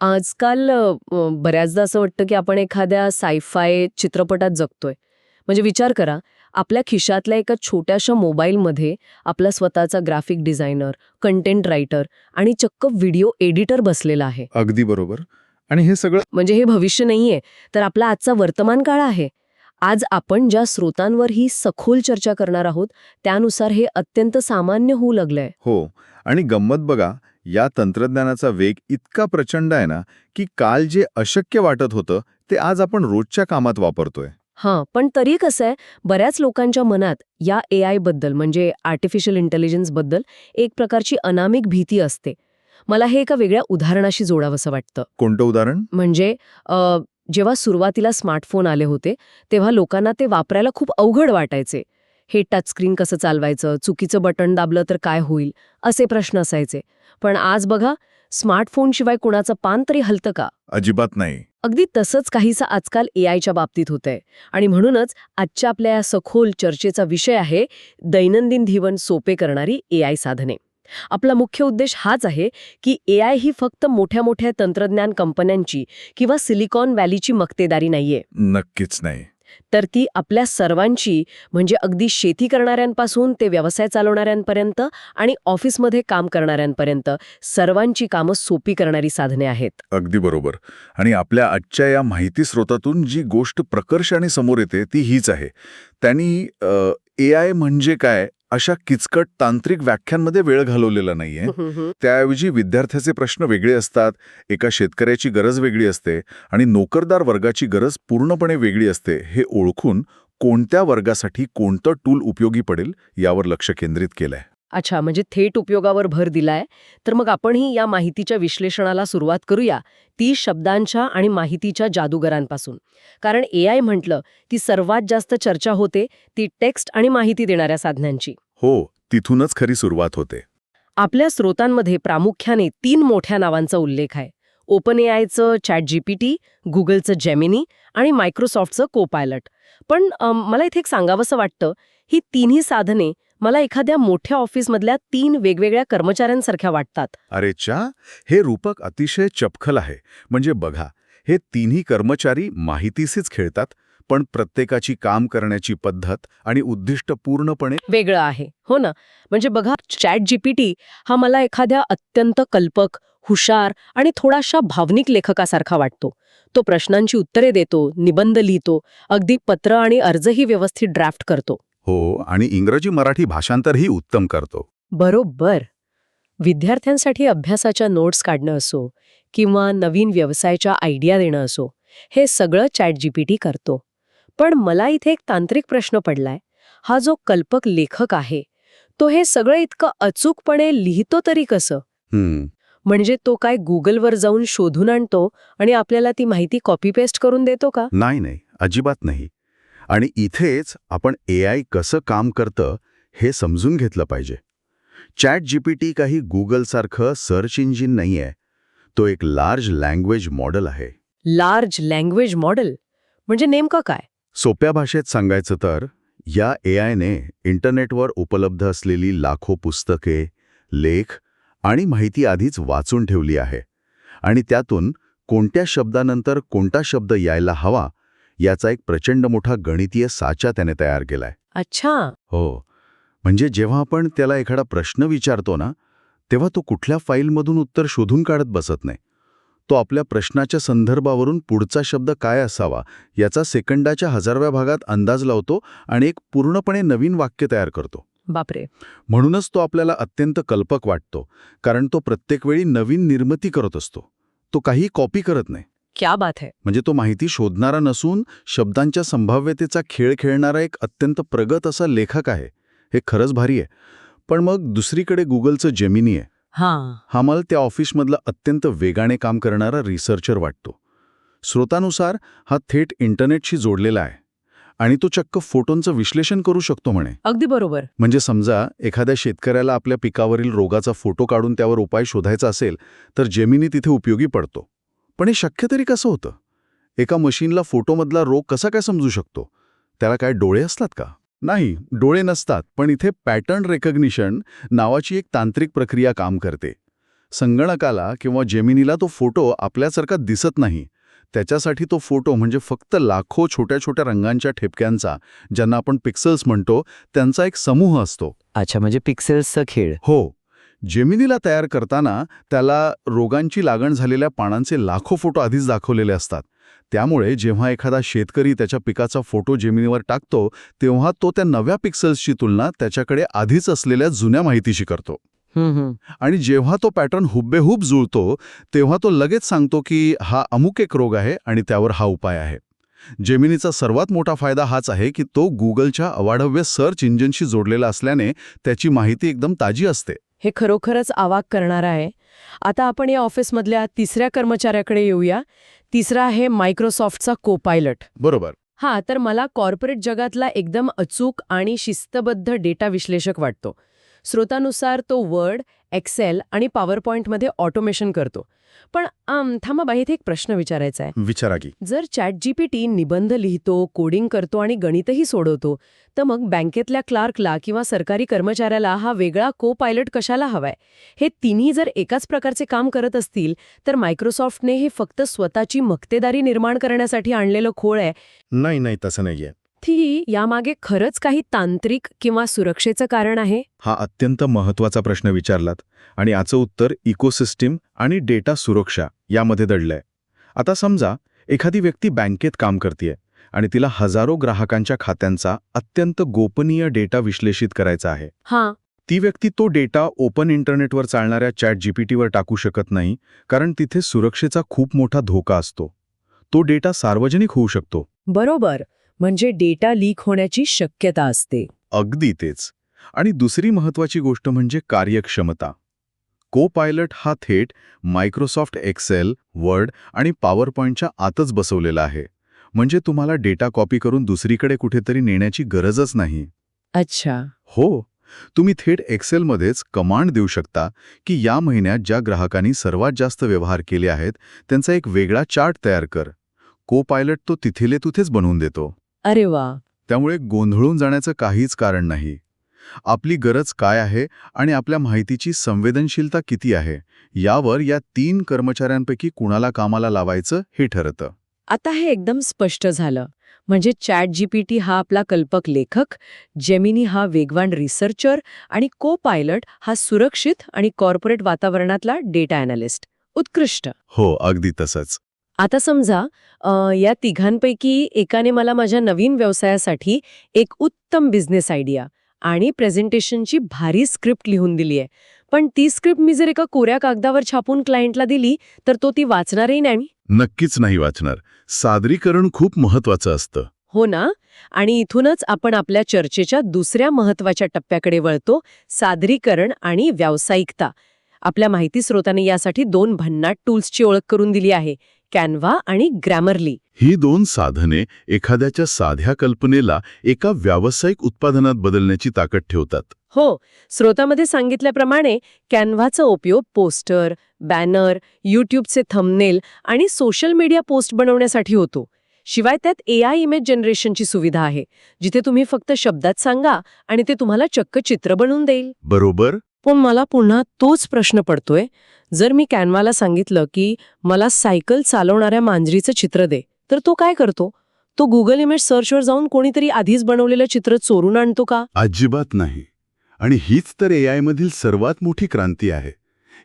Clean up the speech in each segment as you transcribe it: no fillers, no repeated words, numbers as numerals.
आजकाल बऱ्याचदा असं वाटतं की आपण एखाद्या साय-फाय चित्रपटात जगतोय. म्हणजे विचार करा, आपल्या खिशातल्या एका छोट्याशा मोबाईलमध्ये आपला स्वतःचा ग्राफिक डिझायनर, कंटेंट रायटर आणि चक्क व्हिडिओ एडिटर बसलेला आहे. अगदी बरोबर. आणि हे सगळं म्हणजे हे भविष्य नाहीये, तर आपला आजचा वर्तमान काळ आहे. आज आपण ज्या स्रोतांवर ही सखोल चर्चा करणार आहोत, त्यानुसार हे अत्यंत सामान्य होऊ लागलंय. हो. आणि गंमत बघा, या तंत्रज्ञानाचा वेग इतका प्रचंड आहे ना, की काल जे अशक्य वाटत होतं, ते आज आपण रोजच्या कामात वापरतोय. हां, पण तरी कसं आहे, बऱ्याच लोकांच्या मनात या एआय बद्दल म्हणजे आर्टिफिशियल इंटेलिजन्स बद्दल एक प्रकारची अनामिक भीती असते. मला हे एका वेगळ्या उदाहरणाशी जोडावंसं वाटतं. कोणतं उदाहरण? म्हणजे जेव्हा सुरुवातीला स्मार्टफोन आले होते, तेव्हा लोकांना ते वापरायला खूप अवघड वाटायचे. हे टचस्क्रीन कसं चालवायचं, चुकीचं बटन दाबलं तर काय होईल, असे प्रश्न असायचे. पण आज बघा, स्मार्टफोनशिवाय कुणाचं पान तरी हलतं का? अजिबात नाही. अगदी तसंच काहीसं आजकाल एआयच्या बाबतीत होतंय. आणि म्हणूनच आजच्या आपल्या या सखोल चर्चेचा विषय आहे दैनंदिन जीवन सोपे करणारी एआय साधने. आपला मुख्य उद्देश हाच आहे की एआय ही फक्त मोठ्या मोठ्या तंत्रज्ञान कंपन्यांची किंवा सिलिकॉन व्हॅलीची मक्तेदारी नाहीये, नक्कीच नाही. तर ती आपल्या सर्वांची, म्हणजे अगदी शेती करणाऱ्यांपासून ते व्यवसाय चालवणाऱ्यांपर्यंत आणि ऑफिसमध्ये काम करणाऱ्यांपर्यंत सर्वांची कामं सोपी करणारी साधने आहेत. अगदी बरोबर. आणि आपल्या आजच्या या माहिती स्रोतातून जी गोष्ट प्रकर्षाने समोर येते ती हीच आहे. त्यांनी एआय म्हणजे काय अशा किचकट तांत्रिक व्याख्यांमध्ये वेळ घालवलेला नाहीये. त्याऐवजी विद्यार्थ्याचे प्रश्न वेगळे असतात, एका शेतकऱ्याची गरज वेगळी असते आणि नोकरदार वर्गाची गरज पूर्णपणे वेगळी असते, हे ओळखून कोणत्या वर्गासाठी कोणतं टूल उपयोगी पडेल यावर लक्ष केंद्रित केलंय. अच्छा, म्हणजे थेट उपयोगावर भर दिलाय. तर मग आपणही या माहितीच्या विश्लेषणाला सुरुवात करूया, ती शब्दांच्या आणि माहितीच्या जादूगरांपासून. कारण एआय म्हटलं की सर्वात जास्त चर्चा होते ती टेक्स्ट आणि माहिती देणाऱ्या साधनांची. हो, तिथूनच खरी सुरुवात होते. आपल्या स्रोतांमध्ये प्रामुख्याने 3 मोठ्या नावांचा उल्लेख आहे. ओपन एआयचं ChatGPT, गुगलचं जेमिनी आणि मायक्रोसॉफ्टचं कोपायलट. पण मला इथे एक सांगावंसं वाटतं, ही तिन्ही साधने मला एखाद्या मोठ्या ऑफिसमधल्या 3 वेगवेगळ्या कर्मचाऱ्यांसारख्या वाटतात. अरे चा, हे रूपक अतिशय चपखल आहे. म्हणजे बघा, हे तिन्ही कर्मचारी माहितीशीच खेळतात, पण प्रत्येकाची काम करण्याची पद्धत आणि उद्दिष्ट पूर्णपणे वेगळं आहे, हो ना? म्हणजे बघा, ChatGPT हा मला एखाद्या अत्यंत कल्पक, हुशार आणि थोडाशा भावनिक लेखकासारखा वाटतो. तो प्रश्नांची उत्तरे देतो, निबंध लिहितो, अगदी पत्र आणि अर्जही व्यवस्थित ड्राफ्ट करतो. हो, आणि इंग्रजी मराठी भाषांतरही उत्तम करतो. बरोबर. विद्यार्थ्यांसाठी अभ्यासाच्या नोट्स काढणं असो किंवा नवीन व्यवसायाच्या आयडिया देणं असो, हे सगळं ChatGPT करतो. पण मला इथे एक तांत्रिक प्रश्न पडलाय. हा जो कल्पक लेखक आहे, तो हे सगळं इतकं अचूकपणे लिहितो तरी कसं? म्हणजे तो काय गुगलवर जाऊन शोधून आणतो आणि आपल्याला ती माहिती कॉपी पेस्ट करून देतो का? नाही, अजिबात नाही. आणि इथेच आपण एआय कसं काम करतं हे समजून घेतलं पाहिजे. ChatGPT काही गुगलसारखं सर्च इंजिन नाहीये. तो एक लार्ज लँग्वेज मॉडेल आहे. लार्ज लँग्वेज मॉडेल म्हणजे नेमकं काय? सोप्या भाषेत सांगायचं तर, या एआयने इंटरनेटवर उपलब्ध असलेली लाखो पुस्तके, लेख आणि माहिती आधीच वाचून ठेवली आहे. आणि त्यातून कोणत्या शब्दानंतर कोणता शब्द यायला हवा याचा एक प्रचंड मोठा गणितीय साचा त्याने तयार केलाय. अच्छा. हो, म्हणजे जेव्हा आपण त्याला एखादा प्रश्न विचारतो ना, तेव्हा तो कुठल्या फाईलमधून उत्तर शोधून काढत बसत नाही. तो आपल्या प्रश्नाच्या संदर्भावरून पुढचा शब्द काय असावा याचा सेकंदाच्या 1000व्या भागात अंदाज लावतो आणि एक पूर्णपणे नवीन वाक्य तयार करतो. बापरे. म्हणूनच तो आपल्याला अत्यंत कल्पक वाटतो, कारण तो प्रत्येक वेळी नवीन निर्मिती करत असतो. तो काही कॉपी करत नाही. क्या बात है. म्हणजे तो माहिती शोधणारा नसून शब्दांच्या संभाव्यतेचा खेळ खेळणारा एक अत्यंत प्रगत असा लेखक आहे. हे खरंच भारी आहे. पण मग दुसरीकडे गुगलचं जेमिनी आहे. हा मला त्या ऑफिसमधला अत्यंत वेगाने काम करणारा रिसर्चर वाटतो. स्रोतानुसार हा थेट इंटरनेटशी जोडलेला आहे आणि तो चक्क फोटोंचं विश्लेषण करू शकतो म्हणे. अगदी बरोबर. म्हणजे समजा एखाद्या शेतकऱ्याला आपल्या पिकावरील रोगाचा फोटो काढून त्यावर उपाय शोधायचा असेल तर जेमिनी तिथे उपयोगी पडतो. पण हे शक्य तरी कसं होतं? एका मशीनला फोटोमधला रोग कसा काय समजू शकतो? त्याला काय डोळे असतात का? नाही, डोळे नसतात. पण इथे पॅटर्न रेकग्निशन नावाची एक तांत्रिक प्रक्रिया काम करते. संगणकाला किंवा जेमिनीला तो फोटो आपल्यासारखा दिसत नाही. त्याच्यासाठी तो फोटो म्हणजे फक्त लाखो छोट्या छोट्या रंगांच्या ठिपक्यांचा, ज्यांना आपण पिक्सेल्स म्हणतो, त्यांचा एक समूह असतो. अच्छा, म्हणजे पिक्सेल्सचा खेळ. हो. जेमिनीला तयार करताना त्याला रोगांची लागण झालेल्या पानांचे लाखो फोटो आधीच दाखवलेले असतात. त्यामुळे जेव्हा एखादा शेतकरी त्याच्या पिकाचा फोटो जेमिनीवर टाकतो, तेव्हा तो त्या नव्या पिक्सेल्सची तुलना त्याच्याकडे आधीच असलेल्या जुन्या माहितीशी करतो. आणि जेव्हा तो पॅटर्न हुबेहूब जुळतो, तेव्हा तो लगेच सांगतो की हा अमुक एक रोग आहे आणि त्यावर हा उपाय आहे. जेमिनीचा सर्वात मोठा फायदा हाच आहे की तो गुगलच्या अवाढव्य सर्च इंजिनशी जोडलेला असल्याने त्याची माहिती एकदम ताजी असते. हे खरोखरच अवाक करणारं आहे. आता आपण या ऑफिसमधल्या तिसऱ्या कर्मचाऱ्याकडे येऊया. तिसरा आहे मायक्रोसॉफ्टचा कोपायलट. बरोबर. तर मला कॉर्पोरेट जगातला एकदम अचूक आणि शिस्तबद्ध डेटा विश्लेषक वाटतो. स्रोतानुसार तो वर्ड, एक्सेल आणि पॉवरपॉइंटमध्ये ऑटोमेशन करतो. पण थांबा बाई, इथे एक प्रश्न विचारायचा आहे. विचारा की. जर ChatGPT निबंध लिहितो, कोडिंग करतो आणि गणितही सोडवतो, तर मग बँकेतल्या क्लार्कला किंवा सरकारी कर्मचाऱ्याला हा वेगळा को पायलट कशाला हवाय? हे तिन्ही जर एकाच प्रकारचे काम करत असतील, तर मायक्रोसॉफ्टने हे फक्त स्वतःची मक्तेदारी निर्माण करण्यासाठी आणलेलं खोळ आहे. नाही, तसं नाहीये. ती यामागे खरंच काही तांत्रिक किंवा सुरक्षेचं कारण आहे? हा अत्यंत महत्त्वाचा प्रश्न विचारलात आणि याचं उत्तर इकोसिस्टीम आणि डेटा सुरक्षा यामध्ये दडलंय. आता समजा एखादी व्यक्ती बँकेत काम करतेय आणि तिला हजारो ग्राहकांच्या खात्यांचा अत्यंत गोपनीय डेटा विश्लेषित करायचा आहे. ती व्यक्ती तो डेटा ओपन इंटरनेटवर चालणाऱ्या ChatGPTवर टाकू शकत नाही, कारण तिथे सुरक्षेचा खूप मोठा धोका असतो. तो डेटा सार्वजनिक होऊ शकतो. बरोबर. म्हणजे डेटा लीक होण्याची शक्यता असते. अगदी तेच. आणि दुसरी महत्त्वाची गोष्ट म्हणजे कार्यक्षमता. को पायलट हा थेट मायक्रोसॉफ्ट एक्सेल, वर्ड आणि पॉवरपॉइंटच्या आतच बसवलेला आहे. म्हणजे तुम्हाला डेटा कॉपी करून दुसरीकडे कुठेतरी नेण्याची गरजच नाही. अच्छा. हो. तुम्ही थेट एक्सेलमध्येच कमांड देऊ शकता की या महिन्यात ज्या ग्राहकांनी सर्वात जास्त व्यवहार केले आहेत त्यांचा एक वेगळा चार्ट तयार कर. को पायलट तो तिथेले तिथेच बनवून देतो. अरे वा. त्यामुळे गोंधळून जाण्याचं काहीच कारण नाही. आपली गरज काय आहे आणि आपल्या माहितीची संवेदनशीलता किती आहे यावर या 3 कर्मचाऱ्यांपैकी कुणाला कामाला लावायचं हे ठरतं. आता हे एकदम स्पष्ट झालं. म्हणजे ChatGPT हा आपला कल्पक लेखक, जेमिनी हा वेगवान रिसर्चर आणि को पायलट हा सुरक्षित आणि कॉर्पोरेट वातावरणातला डेटा अॅनालिस्ट. उत्कृष्ट. हो, अगदी तसंच. आता समजा या तिघांपैकी एकाने मला माझ्या नवीन व्यवसायासाठी एक उत्तम बिझनेस आयडिया आणि प्रेझेंटेशनची भारी स्क्रिप्ट लिहून दिली आहे. पण ती स्क्रिप्ट मी जर एका कोऱ्या कागदावर छापून क्लायंटला दिली तर तो ती वाचणारही नाही. नक्कीच नाही वाचणार. सादरीकरण खूप महत्वाचं असतं. हो ना. आणि इथूनच आपण आपल्या चर्चेच्या दुसऱ्या महत्वाच्या टप्प्याकडे वळतो, सादरीकरण आणि व्यावसायिकता. आपल्या माहिती स्रोताने यासाठी 2 भन्नाट टूल्सची ओळख करून दिली आहे, कॅनव्हा आणि ग्रॅमरली. ही 2 साधने एखाद्याच्या साध्या कल्पनेला एका व्यावसायिक उत्पादनात बदलण्याची ताकद ठेवतात. हो. स्रोतामध्ये सांगितल्याप्रमाणे कॅनव्हाचा उपयोग पोस्टर, बॅनर, यूट्यूबचे थंबनेल आणि सोशल मीडिया पोस्ट बनवण्यासाठी होतो. शिवाय त्यात AI इमेज जनरेशनची सुविधा आहे, जिथे तुम्ही फक्त शब्दात सांगा आणि ते तुम्हाला चक्क चित्र बनवून देईल. बरोबर. पण मला पुन्हा तोच प्रश्न पडतोय. जर मी कॅनव्हाला सांगितलं की मला सायकल चालवणाऱ्या मांजरीचं चित्र दे, तर तो काय करतो? तो गुगल इमेज सर्चवर जाऊन कोणीतरी आधीच बनवलेलं चित्र चोरून आणतो का? अजिबात नाही. आणि हीच तर AI मधील सर्वात मोठी क्रांती आहे.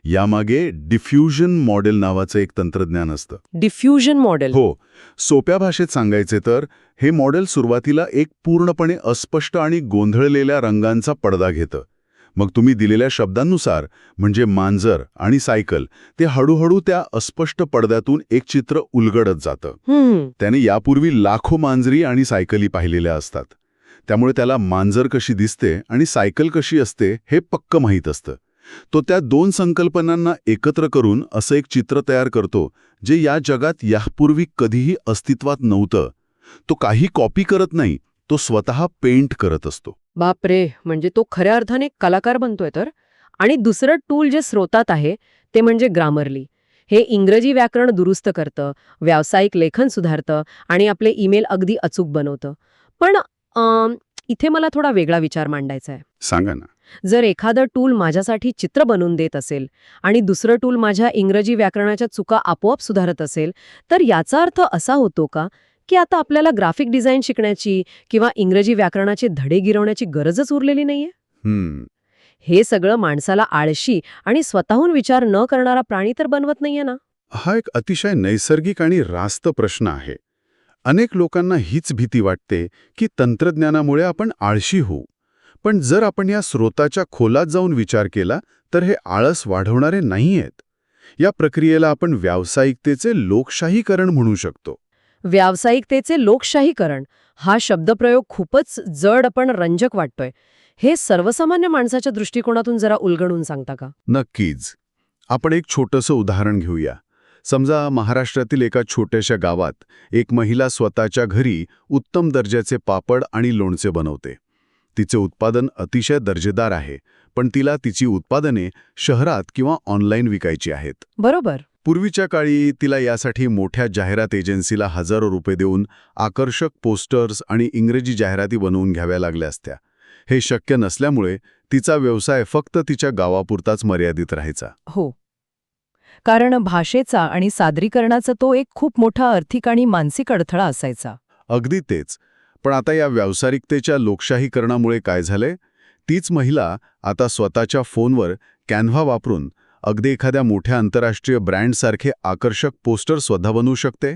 यामागे डिफ्युजन मॉडेल नावाचं एक तंत्रज्ञान असतं. Diffusion model? हो. सोप्या भाषेत सांगायचे तर हे मॉडेल सुरुवातीला एक पूर्णपणे अस्पष्ट आणि गोंधळलेल्या रंगांचा पडदा घेतं. मग तुम्ही दिलेल्या शब्दांनुसार म्हणजे मांजर आणि सायकल, ते हळूहळू त्या अस्पष्ट पडद्यातून एक चित्र उलगडत जातं. त्याने यापूर्वी लाखो मांजरी आणि सायकली पाहिलेल्या असतात. त्यामुळे त्याला मांजर कशी दिसते आणि सायकल कशी असते हे पक्क माहीत असतं. तो त्या 2 संकल्पनांना एकत्र करून असं एक चित्र तयार करतो जे या जगात यापूर्वी कधीही अस्तित्वात नव्हतं. तो काही कॉपी करत नाही, तो स्वतः पेंट करत असतो. बापरे. म्हणजे तो खऱ्या अर्थाने कलाकार बनतोय तर. आणि दुसरं टूल जे स्रोतात आहे ते म्हणजे ग्रामरली. हे इंग्रजी व्याकरण दुरुस्त करतं, व्यावसायिक लेखन सुधारतं आणि आपले ईमेल अगदी अचूक बनवतं. पण इथे मला थोडा वेगळा विचार मांडायचा आहे. सांगा ना. जर एखादं टूल माझ्यासाठी चित्र बनवून देत असेल आणि दुसरं टूल माझ्या इंग्रजी व्याकरणाच्या चुका आपोआप सुधारत असेल, तर याचा अर्थ असा होतो का की आता आपल्याला ग्राफिक डिझाईन शिकण्याची किंवा इंग्रजी व्याकरणाचे धडे गिरवण्याची गरजच उरलेली नाहीये? हे सगळं माणसाला आळशी आणि स्वतःहून विचार न करणारा प्राणी तर बनवत नाहीये ना? हा एक अतिशय नैसर्गिक आणि रास्त प्रश्न आहे. अनेक लोकांना हीच भीती वाटते की तंत्रज्ञानामुळे आपण आळशी होऊ. पण जर आपण या स्रोताच्या खोलात जाऊन विचार केला तर हे आळस वाढवणारे नाहीयेत. या प्रक्रियेला आपण व्यावसायिकतेचे लोकशाहीकरण म्हणू शकतो. व्यावसायिकतेचे लोकशाहीकरण हा शब्दप्रयोग खूपच जड पण रंजक वाटतोय. हे सर्वसामान्य माणसाच्या दृष्टिकोनातून जरा उलगडून सांगता का? नक्कीच. आपण एक छोटंसं उदाहरण घेऊया. समजा महाराष्ट्रातील एका छोट्याशा गावात एक महिला स्वतःच्या घरी उत्तम दर्जाचे पापड आणि लोणचे बनवते. तिचे उत्पादन अतिशय दर्जेदार आहे, पण तिला तिची उत्पादने शहरात किंवा ऑनलाईन विकायची आहेत. बरोबर. पूर्वीच्या काळी तिला यासाठी मोठ्या जाहिरात एजन्सीला हजारो रुपये देऊन आकर्षक पोस्टर्स आणि इंग्रजी जाहिराती बनवून घ्याव्या लागल्या असत्या. हे शक्य नसल्यामुळे तिचा व्यवसाय फक्त तिच्या गावापुरताच मर्यादित राहायचा. हो, कारण भाषेचा आणि सादरीकरणाचा तो एक खूप मोठा आर्थिक आणि मानसिक अडथळा असायचा. अगदी तेच. पण आता या व्यावसायिकतेच्या लोकशाहीकरणामुळे काय झालंय? तीच महिला आता स्वतःच्या फोनवर कॅनव्हा वापरून अगदी एखाद्या मोठ्या आंतरराष्ट्रीय ब्रँडसारखे आकर्षक पोस्टर स्वतः बनवू शकते.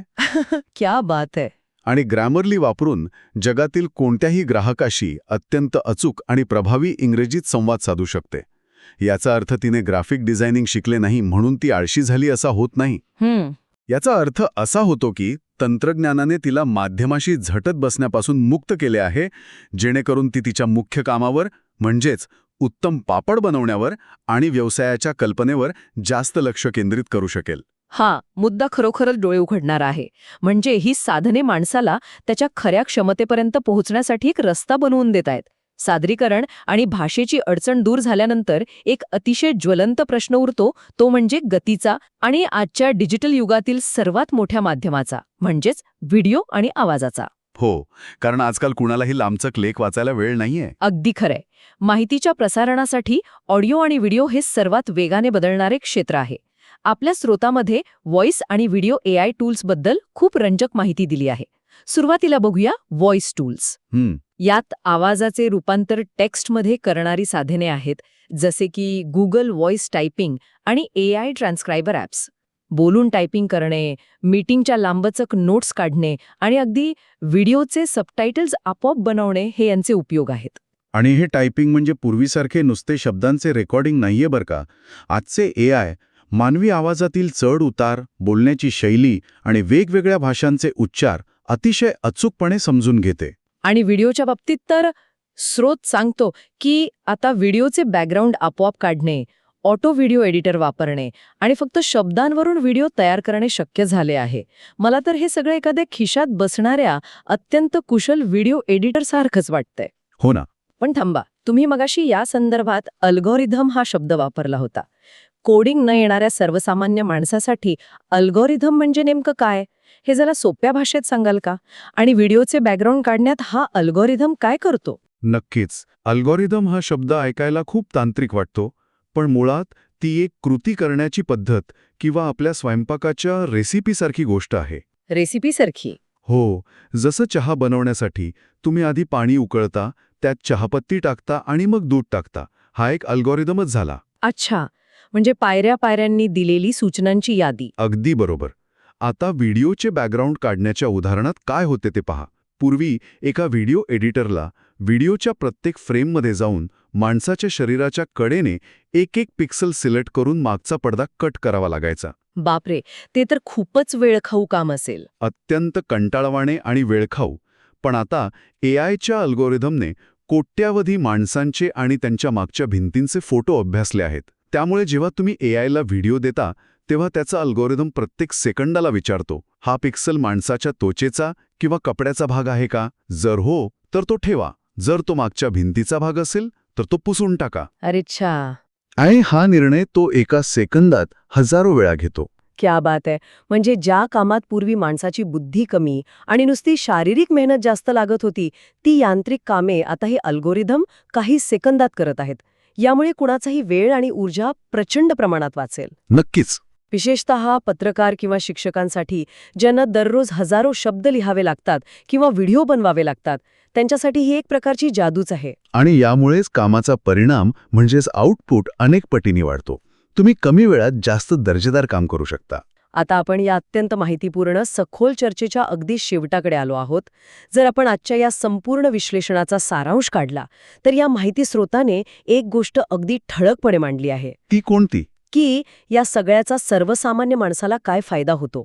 क्या बात आहे. आणि ग्रॅमरली वापरून जगातील कोणत्याही ग्राहकाशी अत्यंत अचूक आणि प्रभावी इंग्रजीत संवाद साधू शकते. याचा अर्थ तिने ग्राफिक डिझायनिंग शिकले नाही म्हणून ती आळशी झाली असा होत नाही. याचा अर्थ असा होतो की तंत्रज्ञानाने तिला माध्यमाशी झटत बसण्यापासून मुक्त केले आहे, जेणेकरून ती तिच्या मुख्य कामावर म्हणजेच उत्तम पापड बनवण्यावर आणि व्यवसायाच्या कल्पनेवर जास्त लक्ष केंद्रित करू शकेल. हा मुद्दा खरोखरच डोळे उघडणार आहे. म्हणजे ही साधने माणसाला त्याच्या खऱ्या क्षमतेपर्यंत पोहोचण्यासाठी एक रस्ता बनवून देत आहेत. सादरीकरण आणि भाषेची अडचण दूर झाल्यानंतर एक अतिशय ज्वलंत प्रश्न उरतो, तो म्हणजे गतीचा आणि आजच्या डिजिटल युगातील सर्वात मोठ्या माध्यमाचा म्हणजेच व्हिडिओ आणि आवाजाचा. हो, कारण आजकाल कुणालाही लांबचक लेख वाचायला वेळ नाहीये. अगदी खरंय. माहितीच्या प्रसारणासाठी ऑडिओ आणि व्हिडिओ हे सर्वात वेगाने बदलणारे क्षेत्र आहे. आपल्या स्रोतामध्ये व्हॉइस आणि व्हिडिओ AI टूल्सबद्दल खूप रंजक माहिती दिली आहे. सुरुवातीला बघूया व्हॉइस टूल्स. यात आवाजाचे रूपांतर टेक्स्टमध्ये करणारी साधने आहेत, जसे की गुगल व्हॉइस टायपिंग आणि AI ट्रान्स्क्रायबर ॲप्स. बोलून टायपिंग करणे, मीटिंगच्या लांबचक नोट्स काढणे आणि अगदी व्हिडिओचे सबटायटल्स आपोआप बनवणे हे यांचे उपयोग आहेत. आणि हे टायपिंग म्हणजे पूर्वीसारखे नुसते शब्दांचे रेकॉर्डिंग नाहीये बरं का. आजचे AI मानवी आवाजातील चढ उतार, बोलण्याची शैली आणि वेगवेगळ्या भाषांचे उच्चार अतिशय अचूकपणे समजून घेते. आणि व्हिडिओच्या बाबतीत तर स्रोत सांगतो की आता व्हिडिओचे बॅकग्राऊंड आपोआप काढणे, ऑटो व्हिडिओ एडिटर वापरणे आणि फक्त शब्दांवरून व्हिडिओ तयार करणे शक्य झाले आहे. मला तर हे सगळं एखाद्या खिशात बसणाऱ्या अत्यंत कुशल व्हिडिओ एडिटरसारखंच वाटतंय. हो ना. पण थांबा, तुम्ही मगाशी या संदर्भात अल्गोरिथम हा शब्द वापरला होता. कोडिंग न येणाऱ्या सर्वसामान्य माणसासाठी अल्गोरिथम म्हणजे नेमकं काय, हे जरा सोप्या भाषेत सांगाल का? आणि व्हिडिओचे बॅकग्राऊंड काढण्यात हा अल्गोरिथम काय करतो? नक्कीच. अल्गोरिदम हा शब्द ऐकायला खूप तांत्रिक वाटतो, पण मुळात ती एक कृती करण्याची पद्धत किंवा आपल्या स्वयंपाकाच्या रेसिपीसारखी गोष्ट आहे. रेसिपीसारखी? हो. जसं चहा बनवण्यासाठी तुम्ही आधी पाणी उकळता, त्यात चहापत्ती टाकता आणि मग दूध टाकता. हा एक अल्गोरिदमच झाला. अच्छा, म्हणजे पायऱ्या पायऱ्यांनी दिलेली सूचनांची यादी. अगदी बरोबर. आता व्हिडिओचे बॅकग्राऊंड काढण्याच्या उदाहरणात काय होते ते पहा. पूर्वी एका व्हिडिओ एडिटरला व्हिडिओच्या प्रत्येक फ्रेममध्ये जाऊन माणसाच्या शरीराच्या कडेने एक एक पिक्सल सिलेक्ट करून मागचा पडदा कट करावा लागायचा. बापरे, ते तर खूपच वेळखाऊ काम असेल. अत्यंत कंटाळवाणे आणि वेळखाऊ. पण आता AIच्या अल्गोरिदमने कोट्यावधी माणसांचे आणि त्यांच्या मागच्या भिंतींचे फोटो अभ्यासले आहेत. त्यामुळे जेव्हा तुम्ही AIला व्हिडिओ देता तेव्हा त्याचा अल्गोरिदम प्रत्येक सेकंदाला विचारतो, हा पिक्सल माणसाच्या त्वचेचा किंवा कपड्याचा भाग आहे का? जर हो तर तो ठेवा, जर तो मागच्या भिंतीचा भाग असेल तर तो पुसून टाका. अरेच्छा. आणि हा निर्णय तो एका सेकंदात हजारो वेळा घेतो. क्या बात आहे. म्हणजे ज्या कामात पूर्वी माणसाची बुद्धी कमी आणि नुसती शारीरिक मेहनत जास्त लागत होती, ती यांत्रिक कामे आता हे अल्गोरिदम काही सेकंदात करत आहेत. यामुळे कुणाचाही वेळ आणि ऊर्जा प्रचंड प्रमाणात वाचेल. नक्कीच. विशेषतः पत्रकार किंवा शिक्षकांसाठी ज्यांना दररोज हजारो शब्द लिहावे लागतात किंवा व्हिडिओ बनवावे लागतात, त्यांच्यासाठी ही एक प्रकारची जादूच आहे. आणि यामुळेच कामाचा परिणाम म्हणजेच आउटपुट अनेक पटीने वाढतो. तुम्ही कमी वेळात जास्त दर्जेदार काम करू शकता. आता आपण या अत्यंत माहितीपूर्ण सखोल चर्चेच्या अगदी शेवटाकडे आलो आहोत. जर आपण आजच्या या संपूर्ण विश्लेषणाचा सारांश काढला तर या माहिती स्रोताने एक गोष्ट अगदी ठळकपणे मांडली आहे ती कोणती? की या सगळ्याचा सर्वसामान्य माणसाला काय फायदा होतो.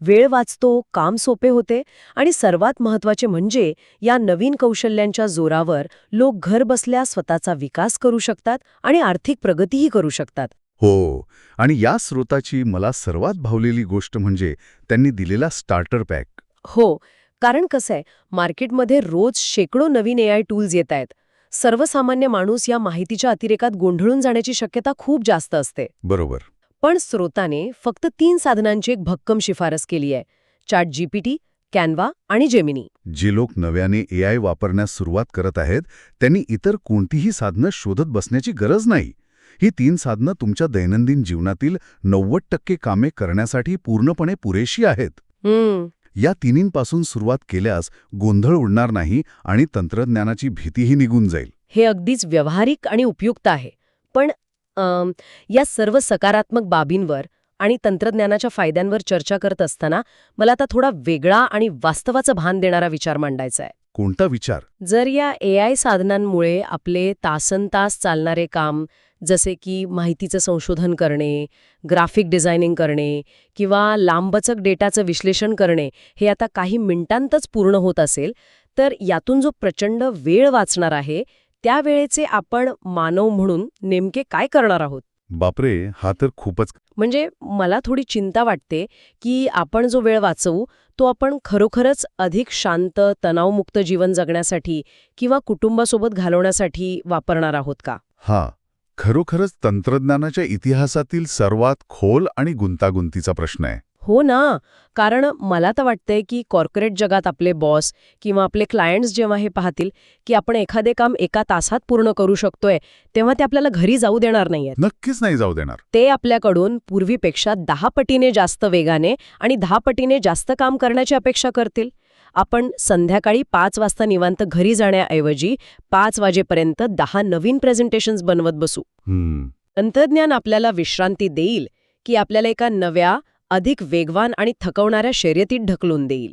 वेळ वाचतो, काम सोपे होते आणि सर्वात महत्त्वाचे म्हणजे या नवीन कौशल्यांच्या जोरावर लोक घरबसल्या स्वतःचा विकास करू शकतात आणि आर्थिक प्रगतीही करू शकतात. हो. आणि या स्रोताची मला सर्वात भावलेली गोष्ट म्हणजे त्यांनी दिलेला स्टार्टर पॅक. हो, कारण कसं आहे, मार्केटमध्ये रोज शेकडो नवीन AI टूल्स येत आहेत. सर्वसामान्य माणूस या माहितीच्या अतिरेकात गोंधळून जाण्याची शक्यता खूप जास्त असते. बरोबर. पण स्रोताने फक्त 3 साधनांची एक भक्कम शिफारस केली आहे: ChatGPT, कॅनव्हा आणि जेमिनी. जे लोक नव्याने AI वापरण्यास सुरुवात करत आहेत त्यांनी इतर कोणतीही साधनं शोधत बसण्याची गरज नाही. ही 3 साधनं तुमच्या दैनंदिन जीवनातील 90% कामे करण्यासाठी पूर्णपणे पुरेशी आहेत. या तिन्हींपासून सुरुवात केल्यास गोंधळ उडणार नाही आणि तंत्रज्ञानाची भीतीही निघून जाईल. हे अगदीच व्यावहारिक आणि उपयुक्त आहे. पण या सर्व सकारात्मक बाबींवर आणि तंत्रज्ञानाच्या फायद्यांवर चर्चा करत असताना मला आता थोडा वेगळा आणि वास्तवाचं भान देणारा विचार मांडायचा आहे. कोणता विचार? जर या AI साधनांमुळे आपले तासनतास चालणारे काम, जसे की माहितीचं संशोधन करणे, ग्राफिक डिझायनिंग करणे किंवा लांबचक डेटाचं विश्लेषण करणे, हे आता काही मिनिटांतच पूर्ण होत असेल, तर यातून जो प्रचंड वेळ वाचणार आहे, त्या वेळेचे आपण मानव म्हणून नेमके काय करणार आहोत? बापरे, हा तर खूपच. म्हणजे मला थोडी चिंता वाटते की आपण जो वेळ वाचवू तो आपण खरोखरच अधिक शांत, तणावमुक्त जीवन जगण्यासाठी किंवा कुटुंबासोबत घालवण्यासाठी वापरणार आहोत का? हा खरोखरच तंत्रज्ञानाच्या इतिहासातील सर्वात खोल आणि गुंतागुंतीचा प्रश्न आहे. हो ना, कारण मला तर वाटतंय की कॉर्पोरेट जगात आपले बॉस किंवा आपले क्लायंट्स जेव्हा हे पाहतील की आपण एखादे काम 1 तासात पूर्ण करू शकतोय, तेव्हा ते आपल्याला घरी जाऊ देणार नाहीयेत. नक्कीच नाही जाऊ देणार. ते आपल्याकडून पूर्वीपेक्षा 10 पटीने जास्त वेगाने आणि 10 पटीने जास्त काम करण्याची अपेक्षा करतील. आपण संध्याकाळी 5 वाजता निवांत घरी जाण्याऐवजी 5 वाजेपर्यंत 10 नवीन प्रेझेंटेशन्स बनवत बसू. तंत्रज्ञान आपल्याला विश्रांती देईल की आपल्याला एका नव्या, अधिक वेगवान आणि थकवणाऱ्या शर्यतीत ढकलून देईल?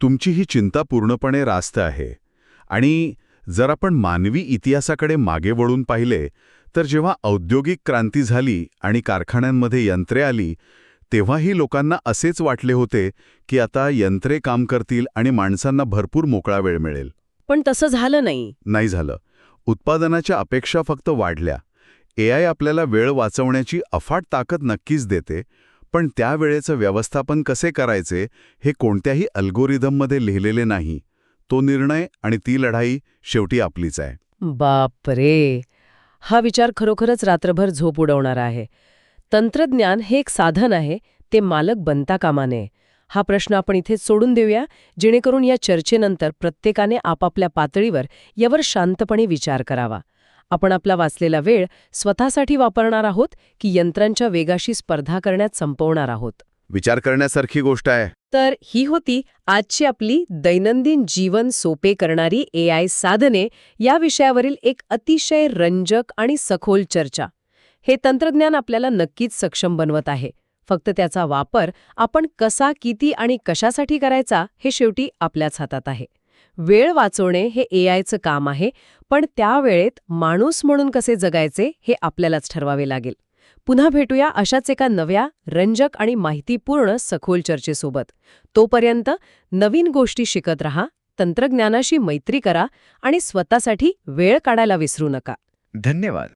तुमची ही चिंता पूर्णपणे रास्त आहे. आणि जर आपण मानवी इतिहासाकडे मागे वळून पाहिले तर जेव्हा औद्योगिक क्रांती झाली आणि कारखान्यांमध्ये यंत्रे आली, तेव्हाही लोकांना असेच वाटले होते की आता यंत्रे काम करतील आणि माणसांना भरपूर मोकळा वेळ मिळेल. पण तसं झालं नाही. नाही झालं. उत्पादनाच्या अपेक्षा फक्त वाढल्या. AI आपल्याला वेळ वाचवण्याची अफाट ताकद नक्कीच देते, पण त्या वेळेचं व्यवस्थापन कसे करायचे हे कोणत्याही अल्गोरिदममध्ये लिहिलेले नाही. तो निर्णय आणि ती लढाई शेवटी आपलीच आहे. बापरे, हा विचार खरोखरच रात्रभर झोप उडवणारा आहे. तंत्रज्ञान हे एक साधन आहे, ते मालक बनता कामा नये. हा प्रश्न आपण इथेच सोडून देऊया, जेणेकरून या चर्चेनंतर प्रत्येकाने आपापल्या पातळीवर यावर शांतपणे विचार करावा. आपण आपला वाचलेला वेळ स्वतःसाठी वापरणार आहोत की यंत्रांच्या वेगाशी स्पर्धा करण्यात संपवणार आहोत? विचार करण्यासारखी गोष्ट आहे. तर ही होती आजची आपली दैनंदिन जीवन सोपे करणारी AI साधने या विषयावरील एक अतिशय रंजक आणि सखोल चर्चा. हे तंत्रज्ञान आपल्याला नक्कीच सक्षम बनवत आहे. फक्त त्याचा वापर आपण कसा, किती आणि कशासाठी करायचा हे शेवटी आपल्याच हातात आहे. वेळ वाचवणे हे AIचं काम आहे, पण त्या वेळेत माणूस म्हणून कसे जगायचे हे आपल्यालाच ठरवावे लागेल. पुन्हा भेटूया अशाच एका नव्या, रंजक आणि माहितीपूर्ण सखोल चर्चेसोबत. तोपर्यंत नवीन गोष्टी शिकत रहा, तंत्रज्ञानाशी मैत्री करा आणि स्वतःसाठी वेळ काढायला विसरू नका. धन्यवाद.